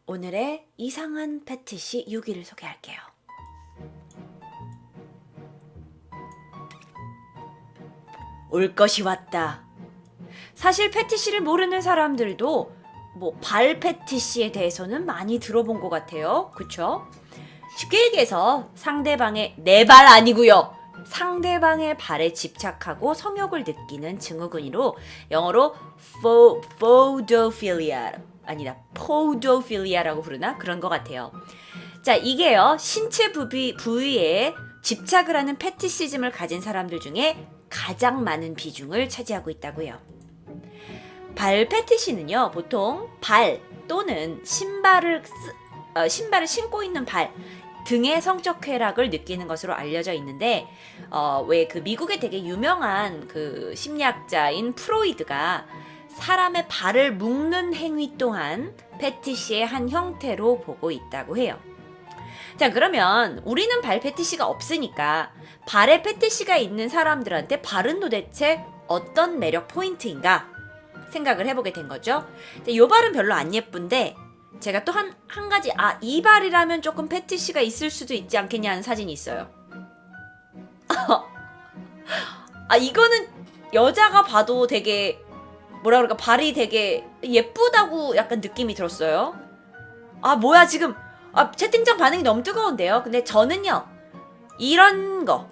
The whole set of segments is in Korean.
오늘의 이상한 패티시 6위를 소개할게요. 올 것이 왔다. 사실 패티시를 모르는 사람들도 발 패티시에 대해서는 많이 들어본 것 같아요. 그쵸? 쉽게 얘기해서 상대방의 내 발 아니고요. 상대방의 발에 집착하고 성욕을 느끼는 증후군으로 영어로 podophilia 아니다 podophilia라고 부르나? 그런 것 같아요. 자, 이게요. 신체 부위에 집착을 하는 패티시즘을 가진 사람들 중에 가장 많은 비중을 차지하고 있다고요. 발 패티시는요. 보통 발 또는 신발을 신고 있는 발 등의 성적 쾌락을 느끼는 것으로 알려져 있는데 왜 그 미국의 되게 유명한 그 심리학자인 프로이드가 사람의 발을 묶는 행위 또한 패티시의 한 형태로 보고 있다고 해요. 자, 그러면 우리는 발 패티시가 없으니까 발에 패티시가 있는 사람들한테 발은 도대체 어떤 매력 포인트인가 생각을 해보게 된 거죠. 이 발은 별로 안 예쁜데 제가 또 한 가지 이 발이라면 조금 패티시가 있을 수도 있지 않겠냐는 사진이 있어요. 이거는 여자가 봐도 되게 뭐라 그럴까 발이 되게 예쁘다고 약간 느낌이 들었어요. 뭐야 지금 채팅창 반응이 너무 뜨거운데요. 근데 저는요 이런 거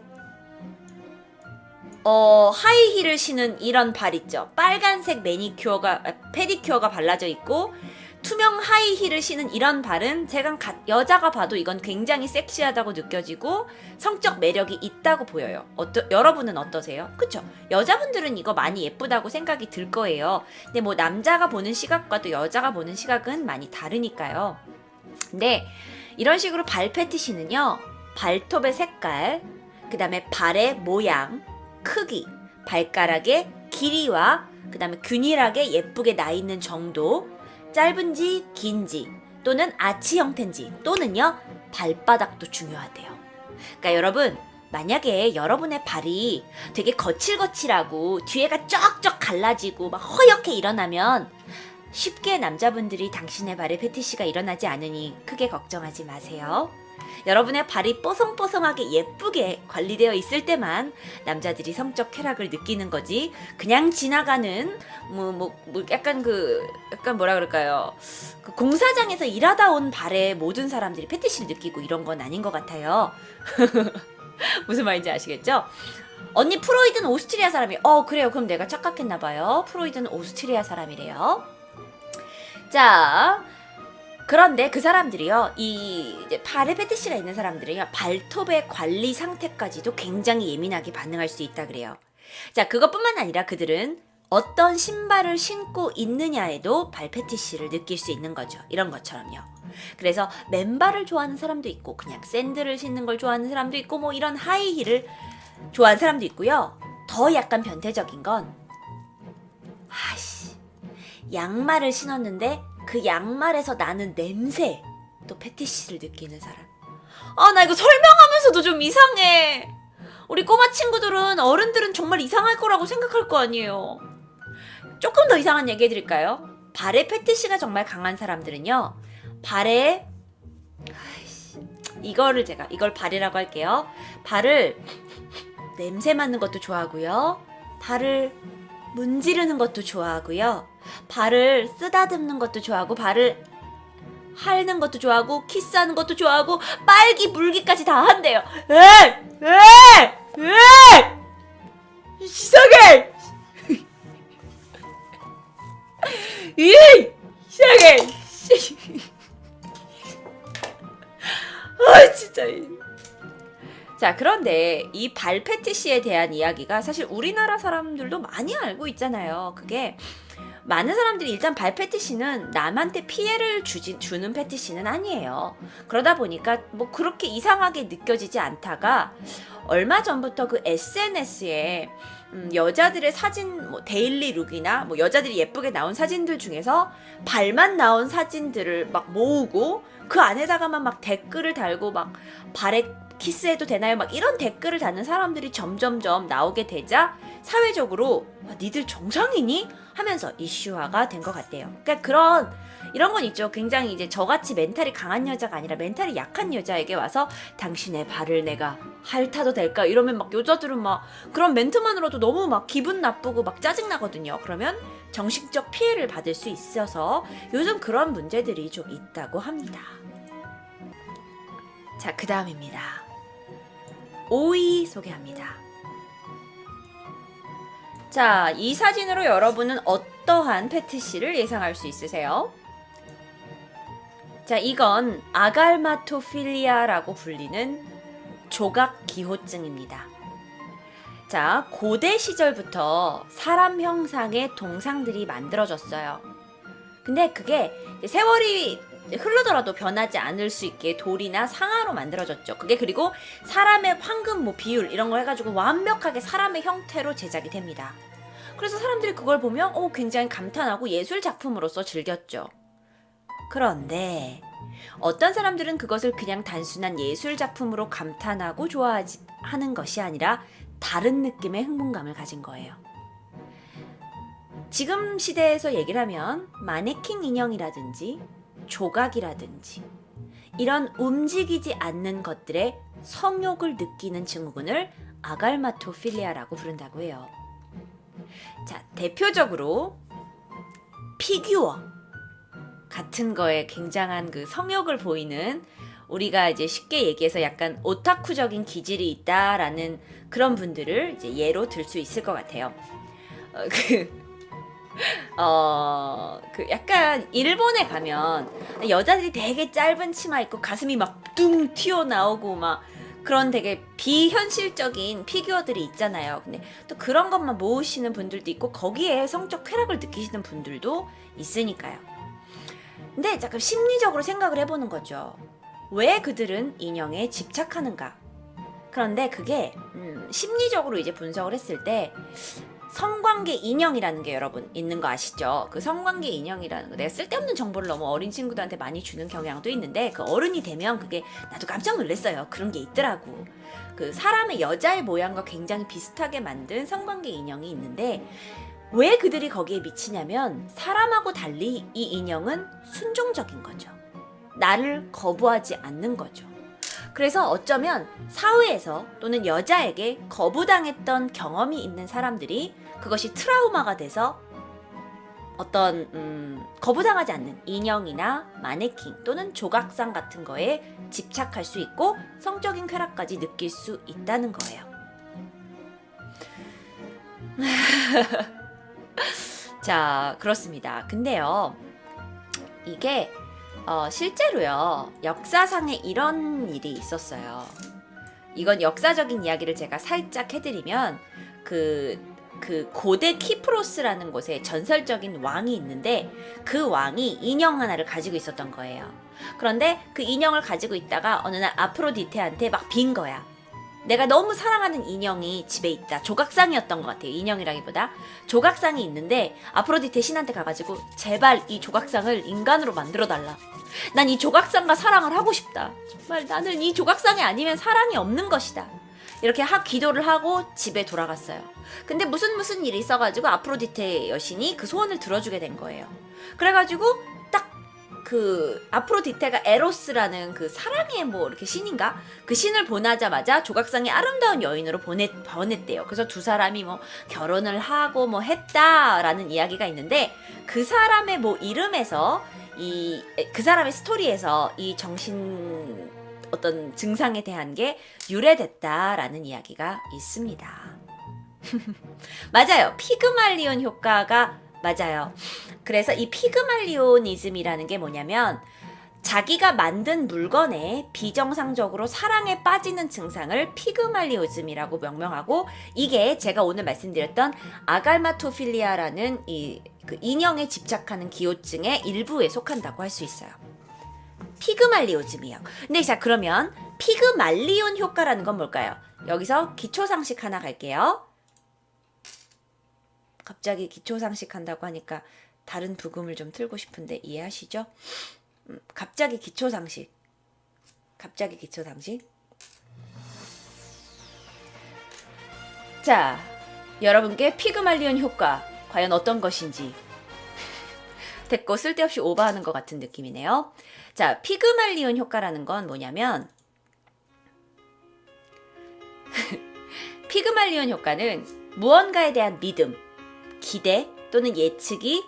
하이힐을 신은 이런 발 있죠. 빨간색 페디큐어가 발라져 있고 투명 하이힐을 신은 이런 발은 제가 여자가 봐도 이건 굉장히 섹시하다고 느껴지고 성적 매력이 있다고 보여요. 여러분은 어떠세요? 그쵸? 여자분들은 이거 많이 예쁘다고 생각이 들 거예요. 근데 남자가 보는 시각과 또 여자가 보는 시각은 많이 다르니까요. 근데 이런 식으로 발 패티시는요. 발톱의 색깔, 그 다음에 발의 모양, 크기, 발가락의 길이와 그 다음에 균일하게 예쁘게 나 있는 정도, 짧은지 긴지 또는 아치 형태인지 또는요 발바닥도 중요하대요. 그러니까 여러분 만약에 여러분의 발이 되게 거칠거칠하고 뒤에가 쩍쩍 갈라지고 막 허옇게 일어나면 쉽게 남자분들이 당신의 발에 패티시가 일어나지 않으니 크게 걱정하지 마세요. 여러분의 발이 뽀송뽀송하게 예쁘게 관리되어 있을 때만 남자들이 성적 쾌락을 느끼는 거지 그냥 지나가는 약간 뭐라 그럴까요? 그 공사장에서 일하다 온 발에 모든 사람들이 패티시를 느끼고 이런 건 아닌 것 같아요. 무슨 말인지 아시겠죠? 언니 프로이드는 오스트리아 사람이에요. 그래요. 그럼 내가 착각했나 봐요. 프로이드는 오스트리아 사람이래요. 자, 그런데 그 사람들이요, 이제 발에 패티시가 있는 사람들은요, 발톱의 관리 상태까지도 굉장히 예민하게 반응할 수 있다 그래요. 자, 그것뿐만 아니라 그들은 어떤 신발을 신고 있느냐에도 발 패티시를 느낄 수 있는 거죠. 이런 것처럼요. 그래서 맨발을 좋아하는 사람도 있고, 그냥 샌들을 신는 걸 좋아하는 사람도 있고, 이런 하이힐을 좋아하는 사람도 있고요. 더 약간 변태적인 건, 양말을 신었는데 그 양말에서 나는 냄새 또 패티시를 느끼는 사람. 나 이거 설명하면서도 좀 이상해. 우리 꼬마 친구들은 어른들은 정말 이상할 거라고 생각할 거 아니에요. 조금 더 이상한 얘기 해드릴까요? 발에 패티시가 정말 강한 사람들은요, 발에 이걸 발이라고 할게요. 발을 냄새 맡는 것도 좋아하고요, 발을 문지르는 것도 좋아하고요, 발을 쓰다듬는 것도 좋아하고, 발을 핥는 것도 좋아하고, 키스하는 것도 좋아하고, 빨기 물기까지 다 한대요. 이상해! 이상해! 진짜. 자, 그런데 이 발 패티시에 대한 이야기가 사실 우리나라 사람들도 많이 알고 있잖아요. 그게 많은 사람들이 일단 발 패티시는 남한테 피해를 주는 패티시는 아니에요. 그러다 보니까 그렇게 이상하게 느껴지지 않다가 얼마 전부터 그 SNS에 여자들의 사진 데일리 룩이나 여자들이 예쁘게 나온 사진들 중에서 발만 나온 사진들을 막 모으고 그 안에다가만 막 댓글을 달고 막 키스해도 되나요? 막 이런 댓글을 다는 사람들이 점점점 나오게 되자 사회적으로 니들 정상이니? 하면서 이슈화가 된 것 같대요. 그러니까 이런 건 있죠. 굉장히 이제 저같이 멘탈이 강한 여자가 아니라 멘탈이 약한 여자에게 와서 당신의 발을 내가 핥아도 될까? 이러면 막 여자들은 막 그런 멘트만으로도 너무 막 기분 나쁘고 막 짜증나거든요. 그러면 정신적 피해를 받을 수 있어서 요즘 그런 문제들이 좀 있다고 합니다. 자, 그 다음입니다. 5위 소개합니다. 자, 이 사진으로 여러분은 어떠한 패티시를 예상할 수 있으세요? 자, 이건 아갈마토필리아라고 불리는 조각 기호증입니다. 자, 고대 시절부터 사람 형상의 동상들이 만들어졌어요. 근데 그게 세월이 흐르더라도 변하지 않을 수 있게 돌이나 상아로 만들어졌죠. 그게 그리고 사람의 황금 뭐 비율 이런 걸 해가지고 완벽하게 사람의 형태로 제작이 됩니다. 그래서 사람들이 그걸 보면 굉장히 감탄하고 예술 작품으로서 즐겼죠. 그런데 어떤 사람들은 그것을 그냥 단순한 예술 작품으로 감탄하고 좋아하는 것이 아니라 다른 느낌의 흥분감을 가진 거예요. 지금 시대에서 얘기를 하면 마네킹 인형이라든지 조각이라든지 이런 움직이지 않는 것들의 성욕을 느끼는 증후군을 아갈마토필리아라고 부른다고 해요. 자, 대표적으로 피규어 같은 거에 굉장한 그 성욕을 보이는, 우리가 이제 쉽게 얘기해서 약간 오타쿠적인 기질이 있다라는 그런 분들을 이제 예로 들 수 있을 것 같아요. 그 약간 일본에 가면 여자들이 되게 짧은 치마 입고 가슴이 막 뚱 튀어나오고 막 그런 되게 비현실적인 피규어들이 있잖아요. 근데 또 그런 것만 모으시는 분들도 있고 거기에 성적 쾌락을 느끼시는 분들도 있으니까요. 근데 잠깐 심리적으로 생각을 해보는 거죠. 왜 그들은 인형에 집착하는가? 그런데 그게 심리적으로 이제 분석을 했을 때 성관계 인형이라는 게 여러분 있는 거 아시죠? 그 성관계 인형이라는 거, 내가 쓸데없는 정보를 너무 어린 친구들한테 많이 주는 경향도 있는데 그 어른이 되면 그게 나도 깜짝 놀랐어요. 그런 게 있더라고. 그 사람의 여자의 모양과 굉장히 비슷하게 만든 성관계 인형이 있는데 왜 그들이 거기에 미치냐면 사람하고 달리 이 인형은 순종적인 거죠. 나를 거부하지 않는 거죠. 그래서 어쩌면 사회에서 또는 여자에게 거부당했던 경험이 있는 사람들이 그것이 트라우마가 돼서 어떤 거부당하지 않는 인형이나 마네킹 또는 조각상 같은 거에 집착할 수 있고 성적인 쾌락까지 느낄 수 있다는 거예요. 자, 그렇습니다. 근데요, 이게 실제로요, 역사상에 이런 일이 있었어요. 이건 역사적인 이야기를 제가 살짝 해드리면 그 고대 키프로스라는 곳에 전설적인 왕이 있는데 그 왕이 인형 하나를 가지고 있었던 거예요. 그런데 그 인형을 가지고 있다가 어느 날 아프로디테한테 막 빈 거야. 내가 너무 사랑하는 인형이 집에 있다. 조각상이었던 것 같아요. 인형이라기보다 조각상이 있는데 아프로디테 신한테 가가지고 제발 이 조각상을 인간으로 만들어달라. 난 이 조각상과 사랑을 하고 싶다. 정말 나는 이 조각상이 아니면 사랑이 없는 것이다. 이렇게 기도를 하고 집에 돌아갔어요. 근데 무슨 일이 있어가지고 아프로디테 여신이 그 소원을 들어주게 된 거예요. 그래가지고 딱 그 아프로디테가 에로스라는 그 사랑의 뭐 이렇게 신인가? 그 신을 보내자마자 조각상이 아름다운 여인으로 보냈대요. 그래서 두 사람이 뭐 결혼을 하고 뭐 했다라는 이야기가 있는데 그 사람의 뭐 이름에서 그 사람의 스토리에서 이 정신 어떤 증상에 대한 게 유래됐다라는 이야기가 있습니다. 맞아요. 피그말리온 효과가 맞아요. 그래서 이 피그말리오니즘이라는 게 뭐냐면 자기가 만든 물건에 비정상적으로 사랑에 빠지는 증상을 피그말리오즘이라고 명명하고, 이게 제가 오늘 말씀드렸던 아갈마토필리아라는 그 인형에 집착하는 기호증의 일부에 속한다고 할 수 있어요. 피그말리오즘이요. 근데 자, 그러면 피그말리온 효과라는 건 뭘까요? 여기서 기초상식 하나 갈게요. 갑자기 기초상식 한다고 하니까 다른 부금을 좀 틀고 싶은데 이해하시죠? 갑자기 기초상식. 자, 여러분께 피그말리온 효과 과연 어떤 것인지 됐고 쓸데없이 오버하는 것 같은 느낌이네요. 자, 피그말리온 효과라는 건 뭐냐면 피그말리온 효과는 무언가에 대한 믿음, 기대 또는 예측이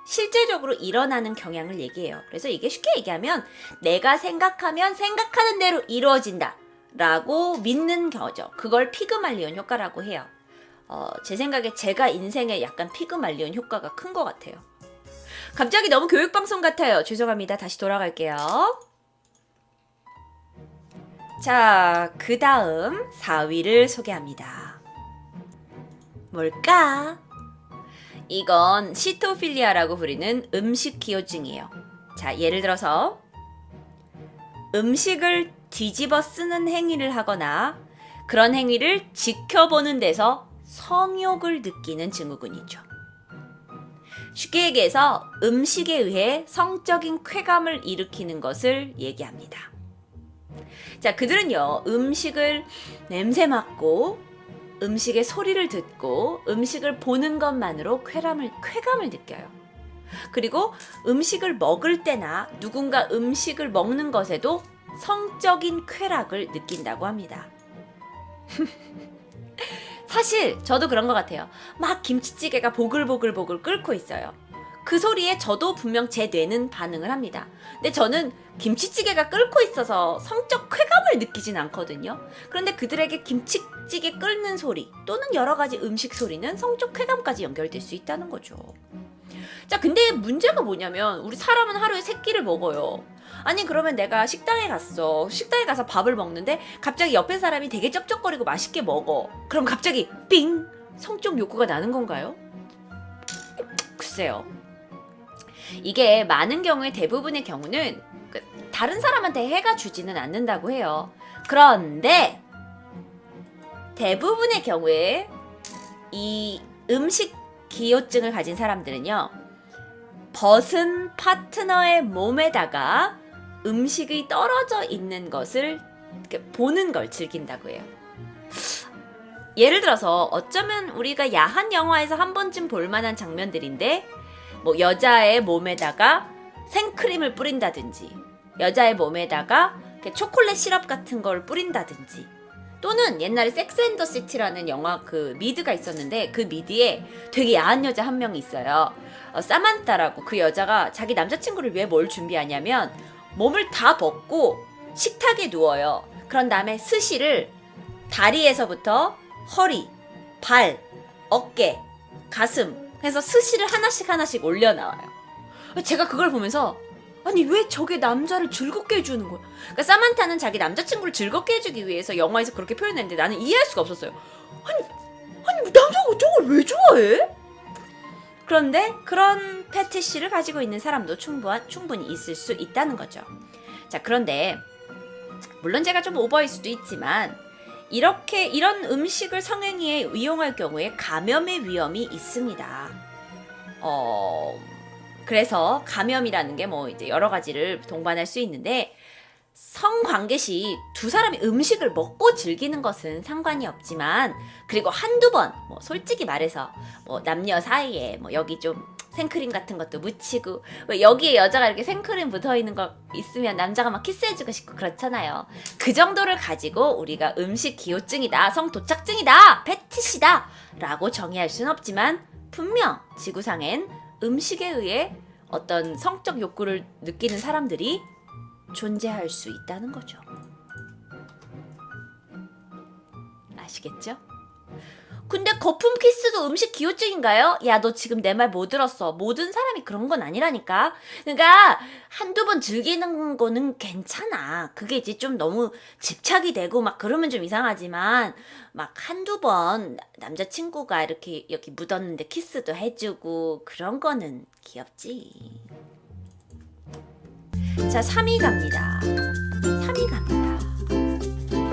실제적으로 일어나는 경향을 얘기해요. 그래서 이게 쉽게 얘기하면 내가 생각하면 생각하는 대로 이루어진다 라고 믿는 거죠. 그걸 피그말리온 효과라고 해요. 제 생각에 제가 인생에 약간 피그말리온 효과가 큰 것 같아요. 갑자기 너무 교육방송 같아요. 죄송합니다. 다시 돌아갈게요. 자, 그 다음 4위를 소개합니다. 뭘까? 이건 시토필리아라고 부르는 음식 기호증이에요. 자, 예를 들어서 음식을 뒤집어 쓰는 행위를 하거나 그런 행위를 지켜보는 데서 성욕을 느끼는 증후군이죠. 쉽게 얘기해서 음식에 의해 성적인 쾌감을 일으키는 것을 얘기합니다. 자, 그들은요, 음식을 냄새 맡고 음식의 소리를 듣고 음식을 보는 것만으로 쾌감을 느껴요. 그리고 음식을 먹을 때나 누군가 음식을 먹는 것에도 성적인 쾌락을 느낀다고 합니다. 사실 저도 그런 것 같아요. 막 김치찌개가 보글보글 끓고 있어요. 그 소리에 저도 분명 제 뇌는 반응을 합니다. 근데 저는 김치찌개가 끓고 있어서 성적 쾌감을 느끼진 않거든요. 그런데 그들에게 김치찌개 끓는 소리 또는 여러 가지 음식 소리는 성적 쾌감까지 연결될 수 있다는 거죠. 자, 근데 문제가 뭐냐면 우리 사람은 하루에 3끼를 먹어요. 아니, 그러면 내가 식당에 갔어. 식당에 가서 밥을 먹는데 갑자기 옆에 사람이 되게 쩝쩝거리고 맛있게 먹어. 그럼 갑자기 삥! 성적 욕구가 나는 건가요? 글쎄요. 이게 많은 경우에 대부분의 경우는 다른 사람한테 해가 주지는 않는다고 해요. 그런데 대부분의 경우에 이 음식 기호증을 가진 사람들은요, 벗은 파트너의 몸에다가 음식이 떨어져 있는 것을 보는 걸 즐긴다고 해요. 예를 들어서 어쩌면 우리가 야한 영화에서 한 번쯤 볼 만한 장면들인데, 뭐 여자의 몸에다가 생크림을 뿌린다든지 여자의 몸에다가 초콜릿 시럽 같은 걸 뿌린다든지, 또는 옛날에 섹스 앤 더 시티라는 영화 그 미드가 있었는데 그 미드에 되게 야한 여자 한 명이 있어요. 사만타라고. 그 여자가 자기 남자친구를 위해 뭘 준비하냐면 몸을 다 벗고 식탁에 누워요. 그런 다음에 스시를 다리에서부터 허리, 발, 어깨, 가슴 해서 스시를 하나씩 올려놔요. 제가 그걸 보면서 아니, 왜 저게 남자를 즐겁게 해주는 거야? 그러니까 사만타는 자기 남자친구를 즐겁게 해주기 위해서 영화에서 그렇게 표현했는데 나는 이해할 수가 없었어요. 아니 남자가 저걸 왜 좋아해? 그런데 그런 패티시를 가지고 있는 사람도 충분히 있을 수 있다는 거죠. 자, 그런데 물론 제가 좀 오버일 수도 있지만 이런 음식을 성행위에 이용할 경우에 감염의 위험이 있습니다. 그래서 감염이라는 게 뭐 이제 여러 가지를 동반할 수 있는데, 성관계 시 두 사람이 음식을 먹고 즐기는 것은 상관이 없지만, 그리고 한두 번, 뭐 솔직히 말해서 뭐 남녀 사이에 뭐 여기 좀 생크림 같은 것도 묻히고, 왜 여기에 여자가 이렇게 생크림 묻어 있는 거 있으면 남자가 막 키스해주고 싶고 그렇잖아요. 그 정도를 가지고 우리가 음식 기호증이다, 성도착증이다, 패티시다 라고 정의할 수는 없지만, 분명 지구상엔 음식에 의해 어떤 성적 욕구를 느끼는 사람들이 존재할 수 있다는 거죠. 아시겠죠? 근데 거품 키스도 음식 기호증인가요? 야, 너 지금 내 말 못 들었어. 모든 사람이 그런 건 아니라니까. 그러니까 한두 번 즐기는 거는 괜찮아. 그게 이제 좀 너무 집착이 되고 막 그러면 좀 이상하지만, 막 한두 번 남자친구가 이렇게 여기 묻었는데 키스도 해주고 그런 거는 귀엽지. 자, 3위 갑니다. 3위 갑니다.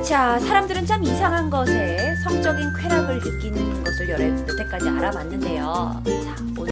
자, 사람들은 참 이상한 것에 성적인 쾌락을 느끼는 것을 여태까지 알아봤는데요. 자,